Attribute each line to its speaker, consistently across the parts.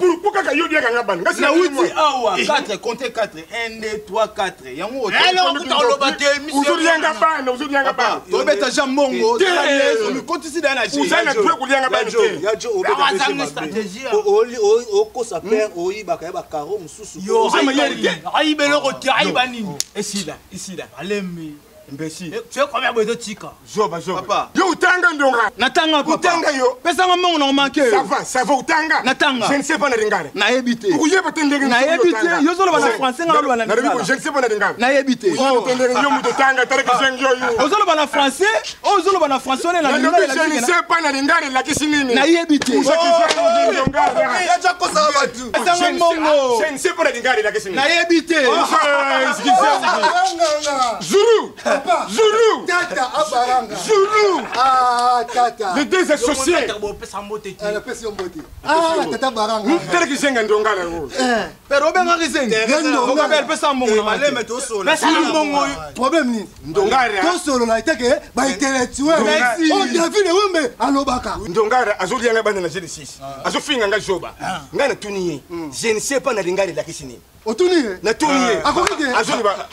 Speaker 1: Pourquoi tu as 4, comptez 4. 1, 2, 3, 4. Il y a un autre.
Speaker 2: Tu fais combien de tika?
Speaker 1: Zoba. Yo utanga ndonga.
Speaker 2: Natanga papa.
Speaker 1: Utanga yo.
Speaker 2: Pesa nga mongo na manke.
Speaker 1: Ça va utanga.
Speaker 2: Natanga.
Speaker 1: Je ne sais pas na ringare.
Speaker 2: Na ebité.
Speaker 1: Uyeba tendenge.
Speaker 2: Na ebité. Yo solo bana français nga bana
Speaker 1: na ringare. Je ne sais pas na ringare.
Speaker 2: Na ebité.
Speaker 1: Yo tendenge yo muto tanga tare kisengi yo.
Speaker 2: Yo solo bana français. Oh solo bana français on est na ringare.
Speaker 1: Je ne sais pas na ringare la kisinini.
Speaker 2: Na ebité.
Speaker 1: Ya jako ça va tout.
Speaker 2: Pesa nga mongo.
Speaker 1: Je ne sais pas na ringare la kisinini.
Speaker 2: Na ebité.
Speaker 1: Zulu. Zulu.
Speaker 3: Tata abaranga.
Speaker 1: Zulu.
Speaker 3: Ah tata.
Speaker 1: Les deux associés.
Speaker 3: Ah tata baranga.
Speaker 1: Tere kisenga ndongala ngo.
Speaker 2: Pero benga kisenga. Ngoka bel pesa mongo na
Speaker 1: maleme to solo.
Speaker 2: Pesa mongo.
Speaker 3: Problème ni.
Speaker 1: Ndongara.
Speaker 3: To solo na itake ba intellectuel. Oh David Wembe alobaka.
Speaker 1: Ndongara azolianga bana na G6. Azofinga nga joba. Ngana tuniye. Je ne sais pas na ringari la kisini.
Speaker 3: Otuniye.
Speaker 1: Na tuniye.
Speaker 3: Akokide.
Speaker 1: Azoliba.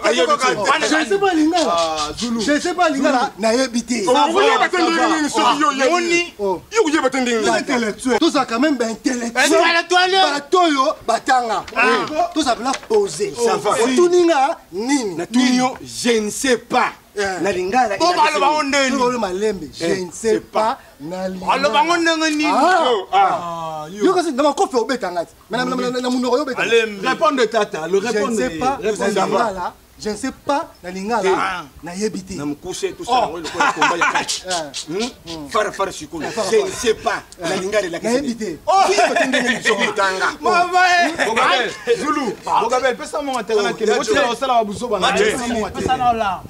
Speaker 1: Ayebite.
Speaker 3: Je ne sais pas lingala. Zulu. Je ne sais pas lingala na yebite.
Speaker 1: Vous batending ni so yo yoni. Yo batending ni.
Speaker 3: Intellectuel. Tout ça quand même ben intellectuel. Batoyo batanga. Tout ça là poser.
Speaker 1: Ça va.
Speaker 3: Otuninga nini?
Speaker 1: Na tuniyo je ne sais pas. Na lingala.
Speaker 3: Je ne sais pas na lingala. Yo kasi na makofi obetanga. Na munoko yo betanga.
Speaker 2: Répondre tata, le répondre.
Speaker 3: Je ne sais pas na lingala. Je ne sais pas na lingala na yebite.
Speaker 1: Na mukuse tout ça le combat ya catch. Fara shikolo. Je ne sais pas na lingala la
Speaker 3: na yebite.
Speaker 1: Vous batending ni so bitanga.
Speaker 2: Zulu. Bogabel pesa mongo terana kele. Otela osala wa busoba na. Pesa na la.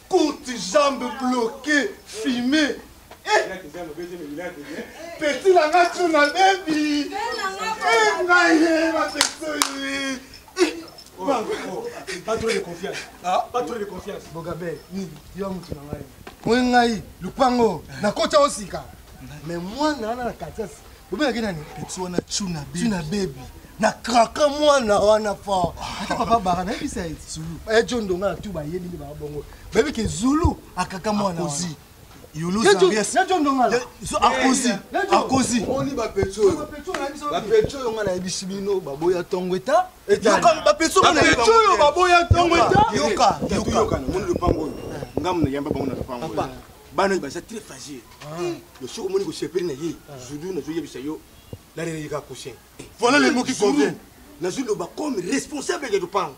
Speaker 3: Courte jambe bloquée, fumée. Petit la nature na baby.
Speaker 2: Pas trop de confiance. Pas trop de confiance.
Speaker 3: Bogabel, ni yo mutu na ngai. Mwengai, lupango, na kocha osika. Mais moi na katias. Bobe ngina ni petit wana tuna baby. Na kraka mwana wana fa. Ata papa barana bisa Zulu. Jondo nga tu ba yedi ba bongo. Baby ke Zulu akaka mwana ozi. Yulu Zarias. Jondo nga. Akozi. Oni ba petro. Ba petro nga na ebisibino baboya tongweta. Yoka ba petro nga na petro baboya tongweta. Yoka na
Speaker 1: moni lupango. Ngam na yamba bango na lupango. Bano ba très fragile. Le show moni ko sepeli na yi. Zulu na zo yebisa yo. Voilà les mots qui conviennent. Nazulu ba comme responsable de Lupango.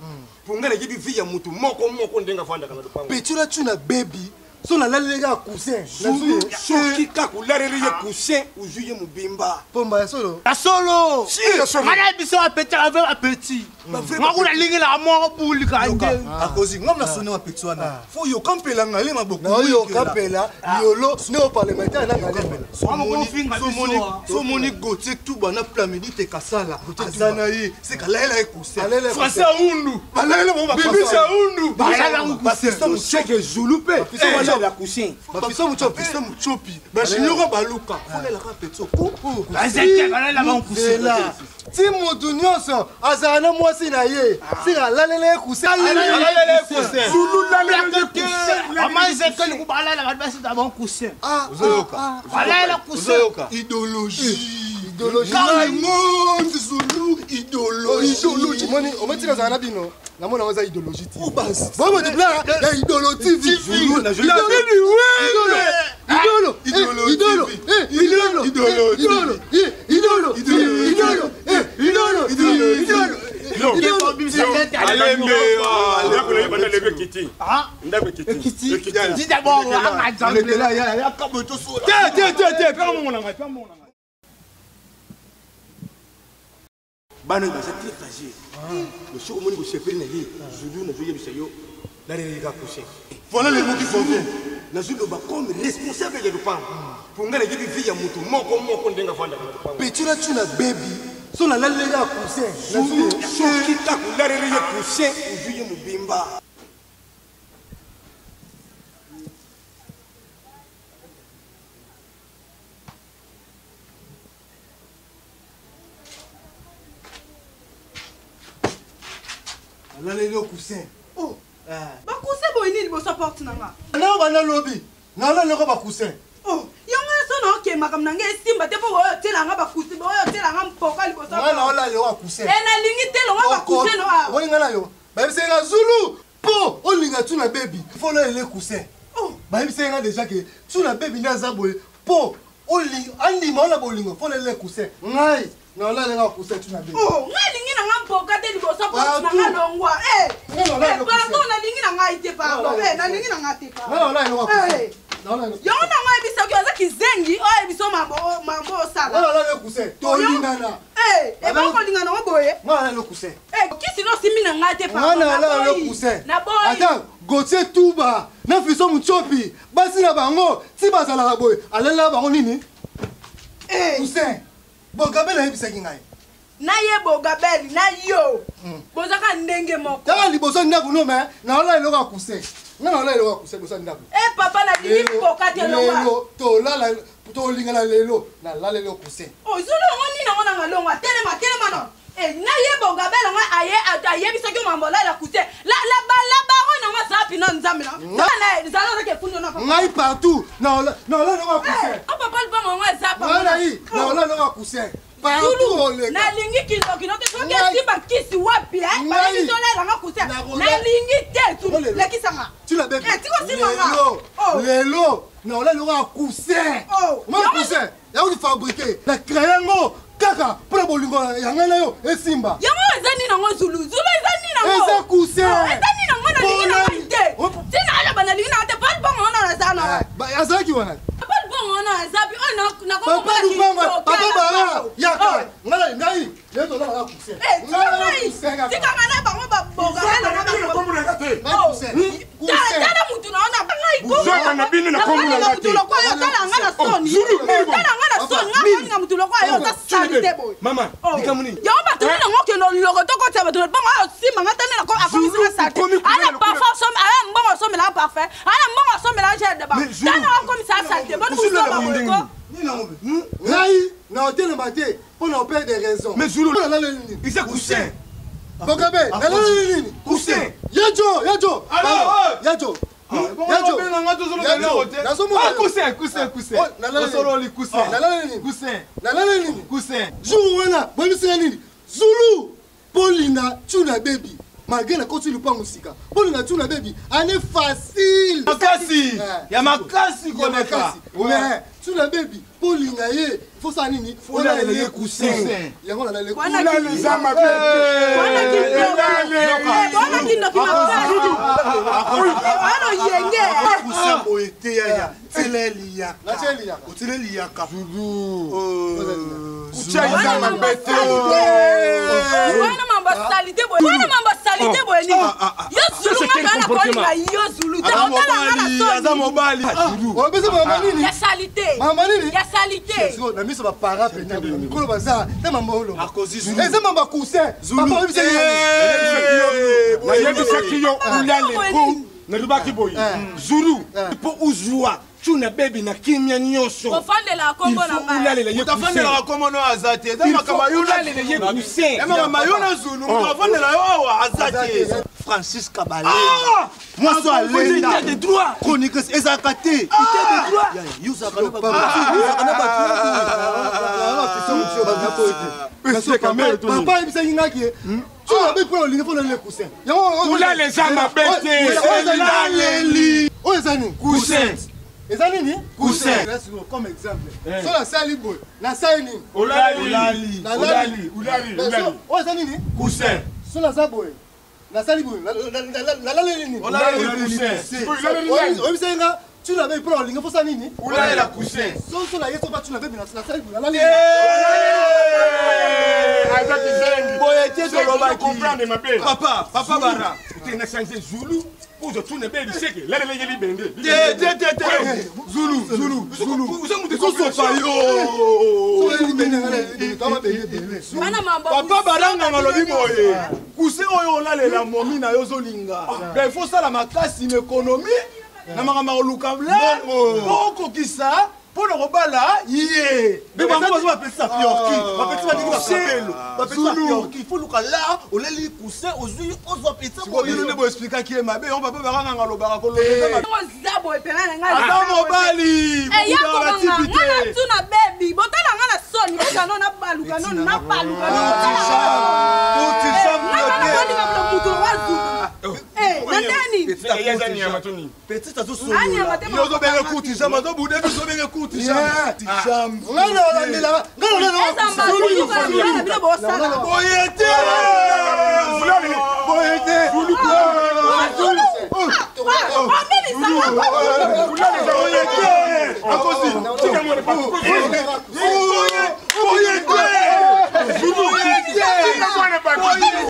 Speaker 1: Pour ngana yebi vie ya mutu moko ndenga fanda kana Lupango.
Speaker 3: Petula tuna baby. So na lalela cousin.
Speaker 1: Nazulu shoki ka kularele ya cousin ujuye mubimba.
Speaker 3: Pomba ya solo.
Speaker 2: La solo.
Speaker 1: Si ya solo.
Speaker 2: Mana biso a petit avec a petit. Ngakula lingi la mo buli ka nge.
Speaker 3: Akozi ngam na sona petit wana. Fo yo kampela ngale maboko. Na yo kampela yolo ne parlementaire na ngale. So moni gotie tout bana plamidi te kasala. Azana yi c'est kalaela e cousin.
Speaker 2: Français undu.
Speaker 3: Balaela
Speaker 2: Bibi Saoundou.
Speaker 1: Baptiste Moucheke Zulu pe. Baptiste la coussin.
Speaker 3: Baptiste Mouchopi. Bashinyoko baluka. Folelaka petit.
Speaker 2: Bazeke balela ba coussin.
Speaker 3: Ti mutu nyonso azala na mwasi na ye. Sika lalele coussin.
Speaker 2: Alalele coussin. Zulu lalele coussin. Amazeke ni kubalala ba basi da ba coussin.
Speaker 1: Uzoyoka.
Speaker 2: Balela coussin.
Speaker 3: Idéologie. Le monde Zulu idéologie. Moni, on met ça na bino. Na mona waza idéologie. Bon bon de bla, ya idéologie Zulu na joli.
Speaker 1: Bano baza très fragile. Le choc moni ko sepeli na ye. Zulu na joye bisayo. La réalité couché. Voilà les mots qui conviennent. Na Zulu ba comme responsable de l'opang. Pour ngala gibi vie ya mutu moko ndenga fanda.
Speaker 3: Petula tuna baby. So na lalela coussin.
Speaker 1: Zulu choki ta ko la réalité couché. Joye mubimba.
Speaker 3: La lelo coussin. Oh.
Speaker 4: Ba coussin boyini liboso porte nanga.
Speaker 3: Na bana lobby. Na la lelo ba coussin.
Speaker 4: Oh, yonga so no ke makam nanga esimba te po oyo tela nga ba coussin, oyo tela nga mpoka liboso.
Speaker 3: Na la lelo ba coussin.
Speaker 4: Na lingi telo nga ba coussin no a.
Speaker 3: Woni ngana yo. Ba bise nga Zulu. Po, o linga tuna baby. Faut la lelo coussin.
Speaker 4: Oh,
Speaker 3: ba bise nga déjà que tuna baby na zaboy. Po, o linga andi ma na bolingo. Faut la lelo coussin. Ngai. Na la lelo coussin tuna baby.
Speaker 4: oh, nga lingi na nga mpoka te liboso porte nanga longwa. Pardon na lingi na nga ite pardon. Na lingi na nga te pardon.
Speaker 3: Na lelo coussin.
Speaker 4: Yonga na nga ebisa kyo za kizengi o ebiso mambo sala.
Speaker 3: Na lelo coussin. To lingana.
Speaker 4: E ba ko lingana ngo boye.
Speaker 3: Na lelo coussin.
Speaker 4: Kisi no simi na nga te pardon.
Speaker 3: Na lelo coussin.
Speaker 4: Na boy.
Speaker 3: Attends, Gauthier Touba. Na fiso Mouchopi. Basi na bango, ti bazala boy. Alela bango nini? Coussin. Bon gabela ebisa kingai.
Speaker 4: Na ye bogabeli na yo. Bozaka ndenge moko.
Speaker 3: Tala liboso ndaku no me, na ola eloka coussin. Na ola eloka coussin boso ndaku.
Speaker 4: Papa na lingi mpoka te longa.
Speaker 3: Lelo to lala to lingala lelo na lala lelo coussin.
Speaker 4: Oh zulu ngoni na ngona ngalonga telema no. Na ye bogabeli nga aye biso mambola la coussin. La ba na zapi no nzamina. Na zalo ke fundo na papa.
Speaker 3: Ngai partout. Na ola eloka coussin.
Speaker 4: Papa le ba nga zapa.
Speaker 3: Na ola eloka coussin. Zulu
Speaker 4: na lingi kino te soki simba kisi wapi ba biso la nga coussin. Na lingi te tu lekisanga.
Speaker 3: Tu la bébé.
Speaker 4: Tiko simba nga.
Speaker 3: Lelo na ola eloka coussin. Ma coussin. Ya on fabriquer. La créango kaka pour bolingo yanga na yo esimba.
Speaker 4: Yango ezani na ngo Zulu ezani na ngo.
Speaker 3: Eza coussin.
Speaker 4: Ezani na ngo na lingi na ngo te. Tina ala bana lingi na te pas bon ona na zana.
Speaker 3: Ba azaki wana.
Speaker 4: Pas bon ona zabi na ko
Speaker 3: papa lubanga papa bara yaka ngala ngai leto na coussin.
Speaker 4: Tika ngana bango ba boga na ba coussin. Tala mutu na ona ngai ko.
Speaker 1: Zaka na bini na kombo na ngati.
Speaker 4: Tala ngana soni. Tala ngana soni nga mutu lokwa yo ta salite boy.
Speaker 1: Mama, dikamuni.
Speaker 4: Yo ba tuni na ngoke no logoto ko tsa ba tuni ba nga si manga tane na ko akomisa salite. Ala parfum som ala mbongo som la parfait. Ala mbongo som la jade ba. Tana akomisa salite ba tu so ba ko.
Speaker 3: Ngai na hôtel maté pour nous perdre des raisons.
Speaker 1: Mais Zulu,
Speaker 3: il s'est coussin. Bogabe, coussin. Yajo. Yajo. Zulu, Paulina, Tuna baby. Malgré la côté du pan musika. Paulina, Tuna baby. Elle est facile.
Speaker 2: Makasi. Ya makasi koneka.
Speaker 3: Ouais. Tuna baby. Paulina ye. Faut ça nini?
Speaker 2: Faut la les coussins.
Speaker 3: Yango la les
Speaker 4: coussins.
Speaker 1: Les âmes aza mobali
Speaker 3: obesa mama nini
Speaker 4: ya salité
Speaker 3: mama nini
Speaker 4: ya salité
Speaker 3: na miso ba para pena kolo baza te mama olo
Speaker 1: akozi
Speaker 3: eza mama cousin papa obisa
Speaker 1: nayebisaki yo ulale po nalobaki boye zulu mpo uzwa tuna bebi na kimia nyonso
Speaker 4: ofandela kombo na ngai
Speaker 1: ulalela ye
Speaker 2: utafanela kombo no azate eza makama yo
Speaker 1: ulalela ye kusen
Speaker 2: makama yo na zulu utafanela yo awa azate
Speaker 3: Francis Kabalenda moi so alenda
Speaker 1: de droit
Speaker 3: chronique ezaka te ite de droit yuzaka na ba papa ibisa ngaki tu abe ko linga fona le cousin
Speaker 1: ulale za mabete
Speaker 3: ulaleli oyezani
Speaker 1: cousin
Speaker 3: eza nini
Speaker 1: cousin
Speaker 3: comme exemple so la sali boy la sali nini
Speaker 1: ulali
Speaker 3: oyeza nini
Speaker 1: cousin
Speaker 3: so la za boy la sali boy la la nini oyebisa nga tu l'avais pris en ligne pour ça nini
Speaker 1: ulale la cousin
Speaker 3: so la yeso ba tu l'avais bien la sali boy la la nini
Speaker 1: papa bara utena changer zulu pour je tourne bien biseke la la yeli bende zulu
Speaker 2: papa baranga ngalobi boye kuse oyo olalela momi na yo zolinga il faut ça la makasi une économie na makambo oluka bla okokisa pour le robala yé
Speaker 3: mais bango bazo bapesa fiorki bapesa badingi basapelo bapesa fiorki faut luka là oleli cousin ozui ozwa pesa
Speaker 2: ko yino ne bo expliquer qui est mabe on papa baranga ngalobaka ko
Speaker 4: zabo epena na ngai
Speaker 2: ata mobali
Speaker 4: ya ko ngana tuna baby botala ngana soni botala na baluka no na baluka no
Speaker 3: petit azo
Speaker 2: yo zo benge kuti jamba zo bude zo benge kuti jamba
Speaker 3: ngana olandela
Speaker 2: boyete boyete